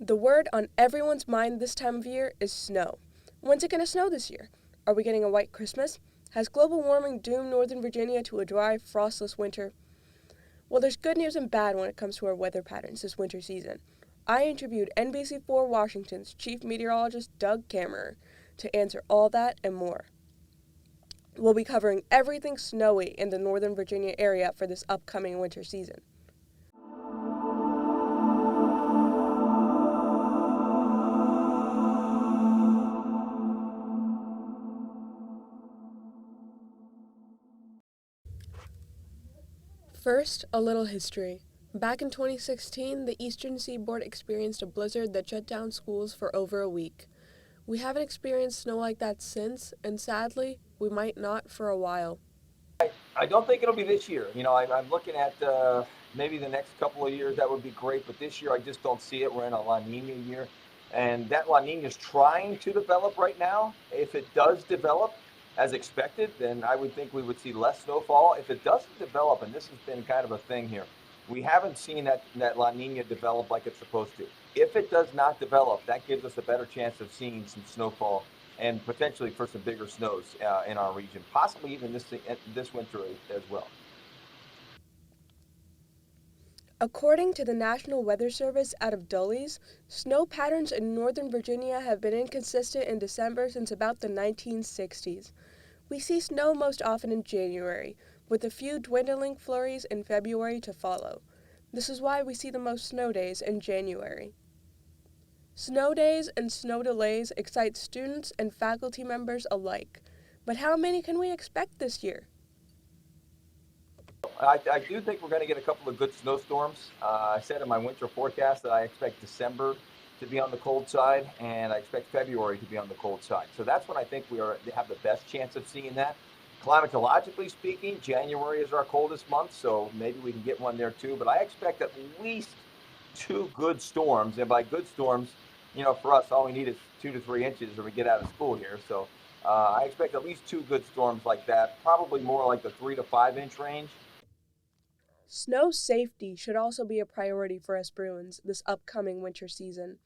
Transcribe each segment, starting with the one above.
The word on everyone's mind this time of year is snow. When's it going to snow this year? Are we getting a white Christmas? Has global warming doomed Northern Virginia to a dry, frostless winter? Well, there's good news and bad when it comes to our weather patterns this winter season. I interviewed NBC4 Washington's chief meteorologist Doug Kammerer to answer all that and more. We'll be covering everything snowy in the Northern Virginia area for this upcoming winter season. First, a little history. Back in 2016, the Eastern Seaboard experienced a blizzard that shut down schools for over a week. We haven't experienced snow like that since, and sadly, we might not for a while. I don't think it'll be this year. I'm looking at maybe the next couple of years. That would be great, but this year I just don't see it. We're in a La Nina year, and that La Nina is trying to develop right now. If it does develop as expected, then I would think we would see less snowfall. If it doesn't develop, and this has been kind of a thing here, we haven't seen that La Nina develop like it's supposed to. If it does not develop, that gives us a better chance of seeing some snowfall and potentially for some bigger snows in our region, possibly even this winter as well. According to the National Weather Service out of Dulles, snow patterns in Northern Virginia have been inconsistent in December since about the 1960s. We see snow most often in January, with a few dwindling flurries in February to follow. This is why we see the most snow days in January. Snow days and snow delays excite students and faculty members alike. But how many can we expect this year? I do think we're going to get a couple of good snowstorms. I said in my winter forecast that I expect December to be on the cold side, and I expect February to be on the cold side. So that's when I think we have the best chance of seeing that. Climatologically speaking, January is our coldest month, so maybe we can get one there too. But I expect at least two good storms, and by good storms, for us, all we need is 2 to 3 inches when we get out of school here. So I expect at least two good storms like that, probably more like the 3 to 5 inch range. Snow safety should also be a priority for us Bruins this upcoming winter season.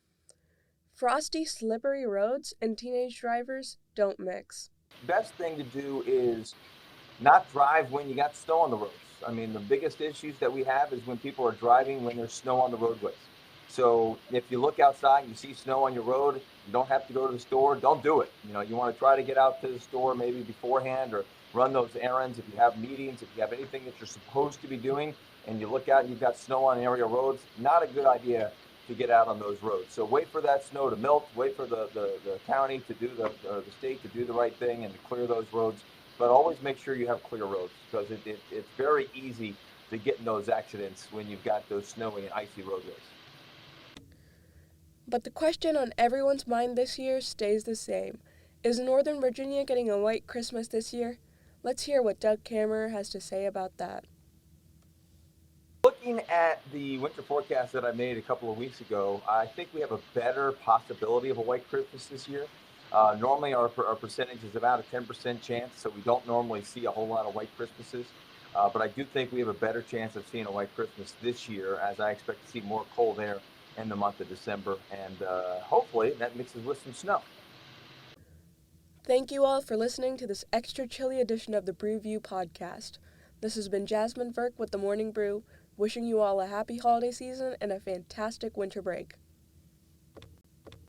Frosty, slippery roads and teenage drivers don't mix. Best thing to do is not drive when you got snow on the roads. I mean, the biggest issues that we have is when people are driving when there's snow on the roadways. So if you look outside and you see snow on your road, you don't have to go to the store, don't do it. You want to try to get out to the store maybe beforehand or run those errands. If you have meetings, if you have anything that you're supposed to be doing and you look out and you've got snow on area roads, not a good idea to get out on those roads. So wait for that snow to melt, wait for the county to do the state to do the right thing and to clear those roads. But always make sure you have clear roads because it's very easy to get in those accidents when you've got those snowy and icy roadways. But the question on everyone's mind this year stays the same. Is Northern Virginia getting a white Christmas this year? Let's hear what Doug Kammerer has to say about that. Looking at the winter forecast that I made a couple of weeks ago, I think we have a better possibility of a white Christmas this year. Normally our percentage is about a 10% chance, so we don't normally see a whole lot of white Christmases. But I do think we have a better chance of seeing a white Christmas this year, as I expect to see more cold air in the month of December, and hopefully that mixes with some snow. Thank you all for listening to this extra chilly edition of the Brew View podcast. This has been Jasmine Verk with the Morning Brew, wishing you all a happy holiday season and a fantastic winter break.